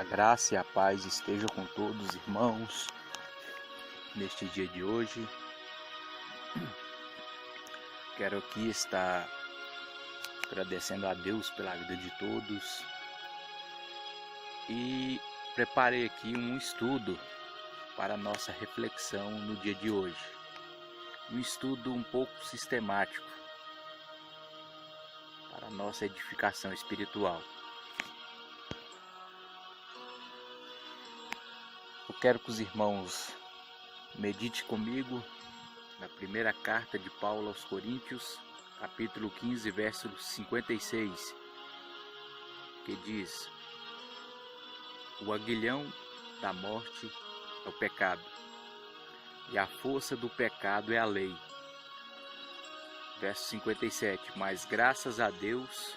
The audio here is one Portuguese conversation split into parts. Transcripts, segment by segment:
A graça e a paz estejam com todos, irmãos, neste dia de hoje. Quero aqui estar agradecendo a Deus pela vida de todos e preparei aqui um estudo para a nossa reflexão no dia de hoje. Um estudo um pouco sistemático para a nossa edificação espiritual. Eu quero que os irmãos meditem comigo na primeira carta de Paulo aos Coríntios, capítulo 15, verso 56, que diz: o aguilhão da morte é o pecado, e a força do pecado é a lei. Verso 57, mas graças a Deus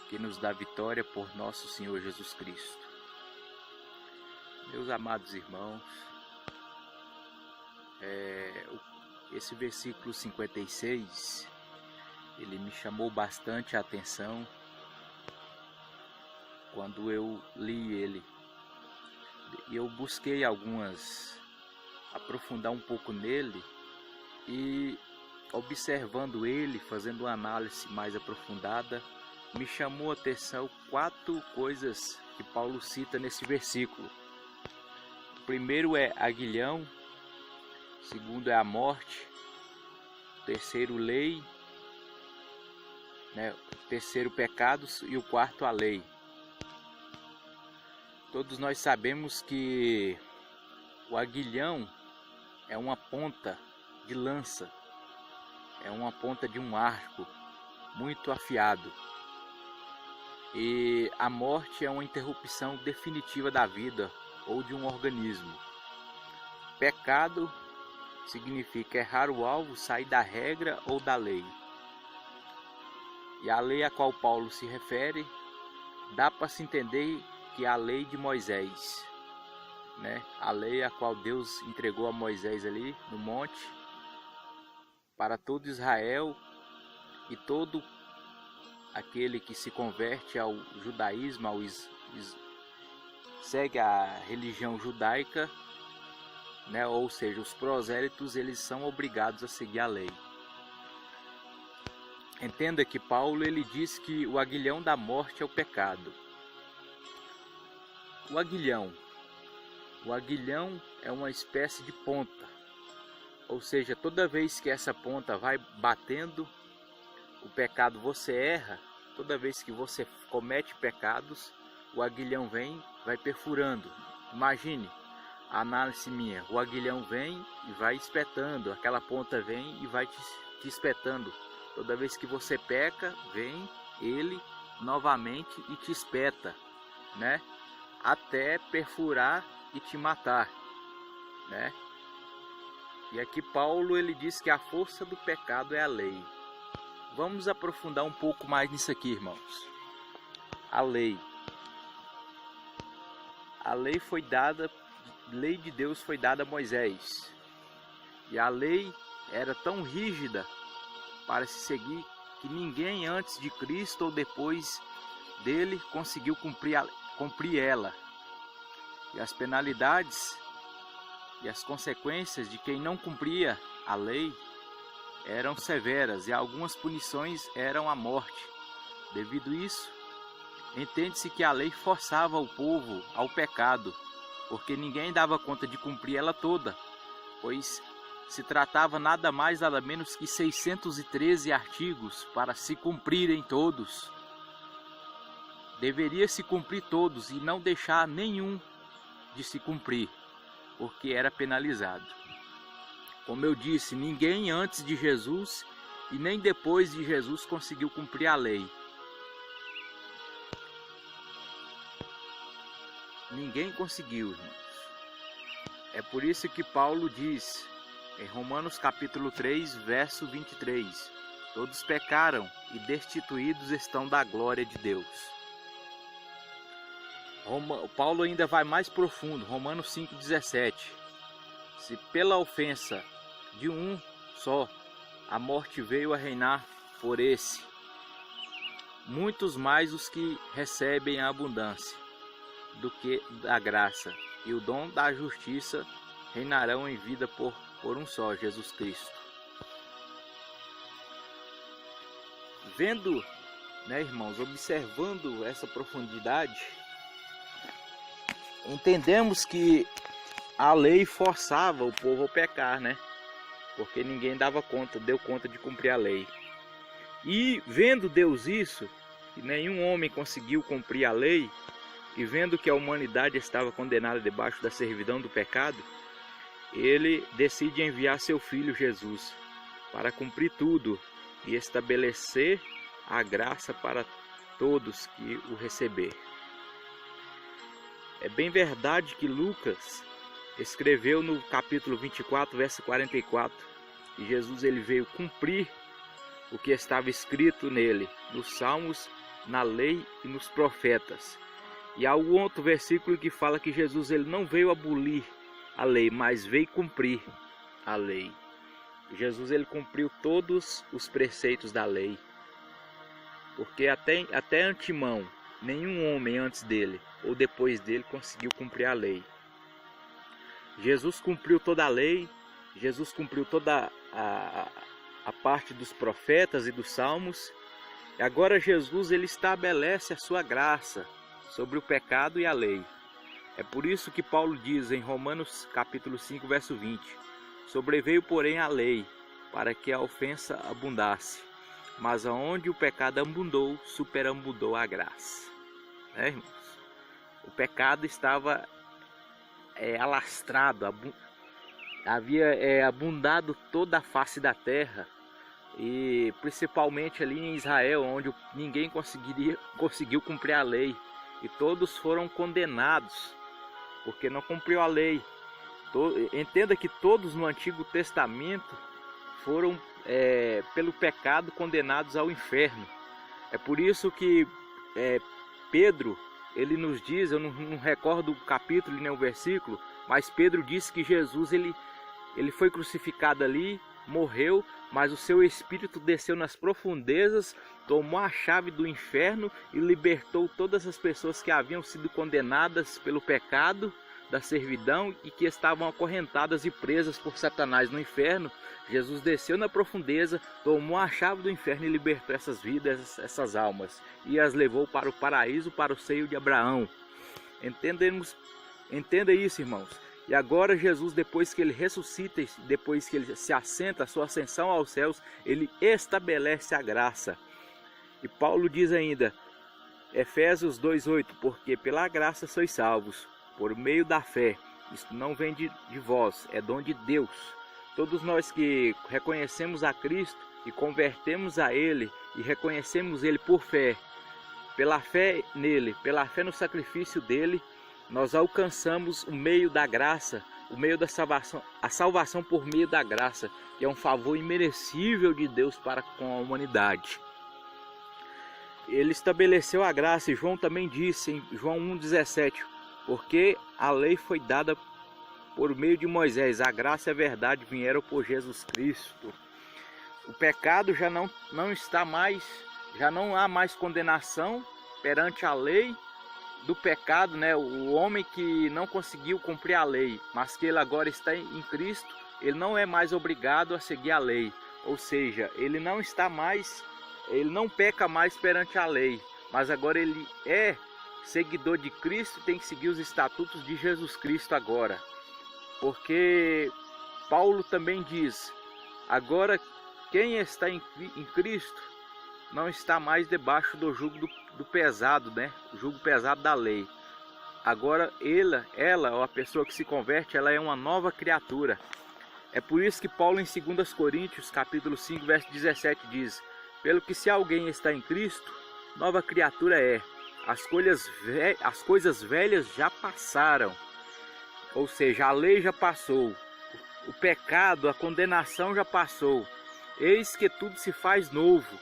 que nos dá vitória por nosso Senhor Jesus Cristo. Meus amados irmãos, esse versículo 56, ele me chamou bastante a atenção quando eu li ele. E eu busquei aprofundar um pouco nele, e observando ele, fazendo uma análise mais aprofundada, me chamou a atenção 4 coisas que Paulo cita nesse versículo. O primeiro é aguilhão, o segundo é a morte, o terceiro lei, o terceiro pecados e o quarto a lei. Todos nós sabemos que o aguilhão é uma ponta de lança, é uma ponta de um arco muito afiado. E a morte é uma interrupção definitiva da vida ou de um organismo. Pecado significa errar o alvo, sair da regra ou da lei. E a lei a qual Paulo se refere, dá para se entender que é a lei de Moisés, a lei a qual Deus entregou a Moisés ali no monte, para todo Israel e todo aquele que se converte ao judaísmo, segue a religião judaica, ou seja, os prosélitos, eles são obrigados a seguir a lei. Entenda que Paulo ele diz que o aguilhão da morte é o pecado. O aguilhão é uma espécie de ponta, ou seja, toda vez que essa ponta vai batendo, o pecado você erra, toda vez que você comete pecados, o aguilhão vem, vai perfurando. Imagine a análise minha, o aguilhão vem e vai espetando, aquela ponta vem e vai te espetando. Toda vez que você peca, vem ele novamente e te espeta, até perfurar e te matar, E aqui Paulo ele diz que a força do pecado é a lei. Vamos aprofundar um pouco mais nisso aqui, irmãos. A lei foi dada, a lei de Deus foi dada a Moisés. E a lei era tão rígida para se seguir que ninguém antes de Cristo ou depois dele conseguiu cumprir ela. E as penalidades e as consequências de quem não cumpria a lei eram severas, e algumas punições eram a morte. Devido a isso, entende-se que a lei forçava o povo ao pecado, porque ninguém dava conta de cumprir ela toda, pois se tratava nada mais nada menos que 613 artigos para se cumprirem todos. Deveria se cumprir todos e não deixar nenhum de se cumprir, porque era penalizado. Como eu disse, ninguém antes de Jesus e nem depois de Jesus conseguiu cumprir a lei. Ninguém conseguiu, irmãos. É por isso que Paulo diz em Romanos capítulo 3, verso 23, todos pecaram e destituídos estão da glória de Deus. Paulo ainda vai mais profundo, Romanos 5,17. Se pela ofensa de um só a morte veio a reinar por esse, muitos mais os que recebem a abundância. do que da graça, e o dom da justiça reinarão em vida por um só, Jesus Cristo. Vendo, irmãos, observando essa profundidade, entendemos que a lei forçava o povo a pecar, porque ninguém deu conta de cumprir a lei. E vendo Deus isso, que nenhum homem conseguiu cumprir a lei, e vendo que a humanidade estava condenada debaixo da servidão do pecado, ele decide enviar seu filho Jesus para cumprir tudo e estabelecer a graça para todos que o receber. É bem verdade que Lucas escreveu no capítulo 24, verso 44, que Jesus ele veio cumprir o que estava escrito nele, nos Salmos, na lei e nos profetas. E há um outro versículo que fala que Jesus ele não veio abolir a lei, mas veio cumprir a lei. Jesus ele cumpriu todos os preceitos da lei, porque até antemão, nenhum homem antes dele ou depois dele conseguiu cumprir a lei. Jesus cumpriu toda a lei, Jesus cumpriu toda a parte dos profetas e dos salmos, e agora Jesus ele estabelece a sua graça sobre o pecado e a lei. É por isso que Paulo diz em Romanos capítulo 5, verso 20, sobreveio porém a lei, para que a ofensa abundasse, mas aonde o pecado abundou, superabundou a graça. Irmãos? O pecado estava alastrado, havia abundado toda a face da terra, e principalmente ali em Israel, onde ninguém conseguiu cumprir a lei, e todos foram condenados, porque não cumpriu a lei. Entenda que todos no Antigo Testamento foram pelo pecado condenados ao inferno. É por isso que Pedro, ele nos diz, eu não recordo o capítulo nem o versículo, mas Pedro disse que Jesus ele foi crucificado ali, morreu, mas o seu espírito desceu nas profundezas, tomou a chave do inferno e libertou todas as pessoas que haviam sido condenadas pelo pecado da servidão e que estavam acorrentadas e presas por Satanás no inferno. Jesus desceu na profundeza, tomou a chave do inferno e libertou essas vidas, essas almas, e as levou para o paraíso, para o seio de Abraão. Entenda isso, irmãos. E agora Jesus, depois que ele ressuscita, depois que ele se assenta, a sua ascensão aos céus, ele estabelece a graça. E Paulo diz ainda, Efésios 2,8, porque pela graça sois salvos, por meio da fé. Isto não vem de vós, é dom de Deus. Todos nós que reconhecemos a Cristo e convertemos a Ele e reconhecemos Ele por fé, pela fé nele, pela fé no sacrifício dele, nós alcançamos o meio da graça, o meio da salvação, a salvação por meio da graça, que é um favor imerecível de Deus para com a humanidade. Ele estabeleceu a graça, e João também disse em João 1,17, porque a lei foi dada por meio de Moisés, a graça e a verdade vieram por Jesus Cristo. O pecado já não está mais, já não há mais condenação perante a lei do pecado, O homem que não conseguiu cumprir a lei, mas que ele agora está em Cristo, ele não é mais obrigado a seguir a lei. Ou seja, ele não peca mais perante a lei, mas agora ele é seguidor de Cristo, tem que seguir os estatutos de Jesus Cristo agora. Porque Paulo também diz, agora quem está em Cristo não está mais debaixo do jugo do pesado, o jugo pesado da lei. Agora ela, ou a pessoa que se converte, ela é uma nova criatura. É por isso que Paulo em 2 Coríntios, capítulo 5, verso 17 diz, pelo que se alguém está em Cristo, nova criatura é. As coisas velhas já passaram. Ou seja, a lei já passou. O pecado, a condenação já passou. Eis que tudo se faz novo.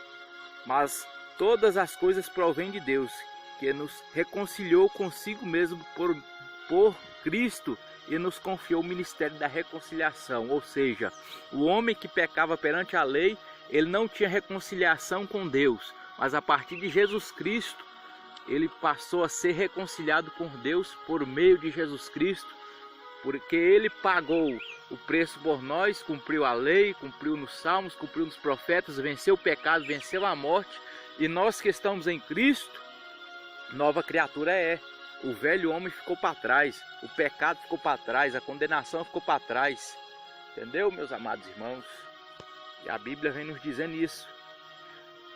Mas todas as coisas provêm de Deus, que nos reconciliou consigo mesmo por Cristo e nos confiou o ministério da reconciliação. Ou seja, o homem que pecava perante a lei, ele não tinha reconciliação com Deus. Mas a partir de Jesus Cristo, ele passou a ser reconciliado com Deus por meio de Jesus Cristo, porque ele pagou o preço por nós, cumpriu a lei, cumpriu nos salmos, cumpriu nos profetas, venceu o pecado, venceu a morte, e nós que estamos em Cristo, nova criatura é. O velho homem ficou para trás, o pecado ficou para trás, a condenação ficou para trás. Entendeu, meus amados irmãos? E a Bíblia vem nos dizendo isso.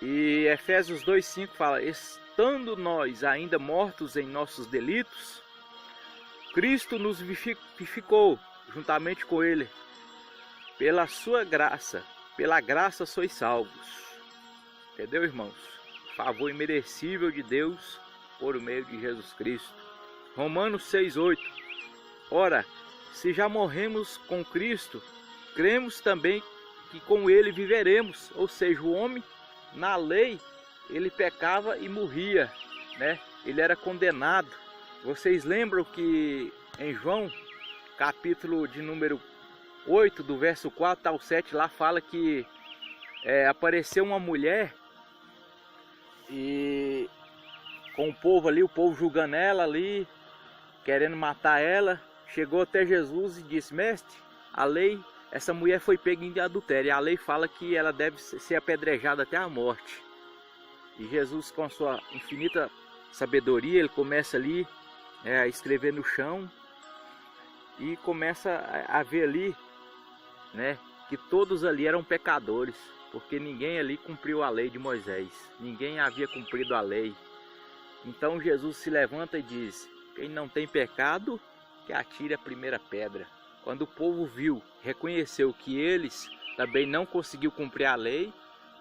E Efésios 2,5 fala: estando nós ainda mortos em nossos delitos, Cristo nos vivificou juntamente com ele. Pela sua graça, pela graça sois salvos. Entendeu, irmãos? Favor imerecível de Deus por meio de Jesus Cristo. Romanos 6,8. Ora, se já morremos com Cristo, cremos também que com ele viveremos. Ou seja, o homem na lei, ele pecava e morria, né? Ele era condenado. Vocês lembram que em João, capítulo de número 8, do verso 4 ao 7, lá fala que apareceu uma mulher e com o povo ali, o povo julgando ela ali, querendo matar ela, chegou até Jesus e disse: mestre, a lei, essa mulher foi pega em adultério, e a lei fala que ela deve ser apedrejada até a morte. E Jesus, com sua infinita sabedoria, ele começa ali a escrever no chão e começa a ver ali, né, que todos ali eram pecadores, porque ninguém ali cumpriu a lei de Moisés, ninguém havia cumprido a lei. Então Jesus se levanta e diz: quem não tem pecado, que atire a primeira pedra. Quando o povo viu, reconheceu que eles também não conseguiu cumprir a lei,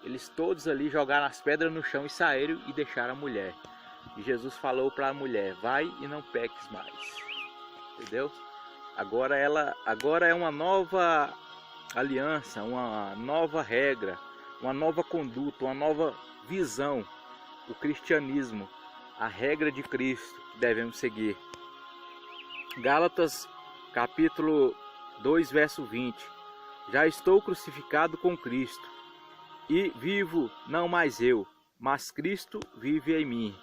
eles todos ali jogaram as pedras no chão e saíram e deixaram a mulher. E Jesus falou para a mulher: vai e não peques mais. Entendeu? Agora é uma nova aliança, uma nova regra, uma nova conduta, uma nova visão. O cristianismo, a regra de Cristo que devemos seguir. Gálatas capítulo 2, verso 20. Já estou crucificado com Cristo, e vivo não mais eu, mas Cristo vive em mim.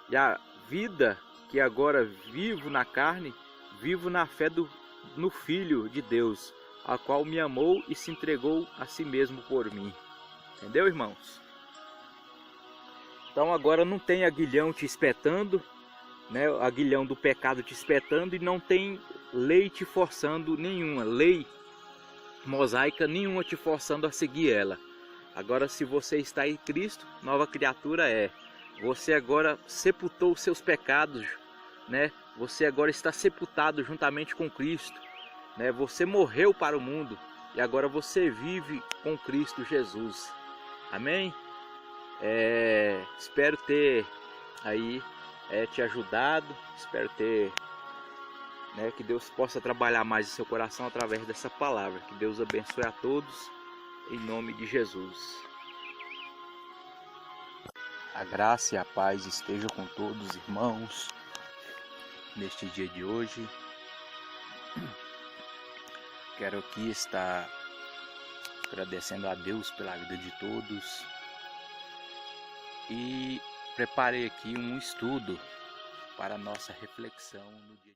E a vida que agora vivo na carne, vivo na fé no Filho de Deus, a qual me amou e se entregou a si mesmo por mim. Entendeu, irmãos? Então agora não tem aguilhão te espetando, né? Aguilhão do pecado te espetando, e não tem lei te forçando nenhuma, lei mosaica nenhuma te forçando a seguir ela. Agora, se você está em Cristo, nova criatura é. Você agora sepultou os seus pecados, né? Você agora está sepultado juntamente com Cristo, né? Você morreu para o mundo e agora você vive com Cristo Jesus. Amém? Espero ter aí te ajudado, espero ter, né, que Deus possa trabalhar mais em seu coração através dessa palavra. Que Deus abençoe a todos, em nome de Jesus. A graça e a paz estejam com todos os irmãos neste dia de hoje. Quero aqui estar agradecendo a Deus pela vida de todos e preparei aqui um estudo para a nossa reflexão no dia.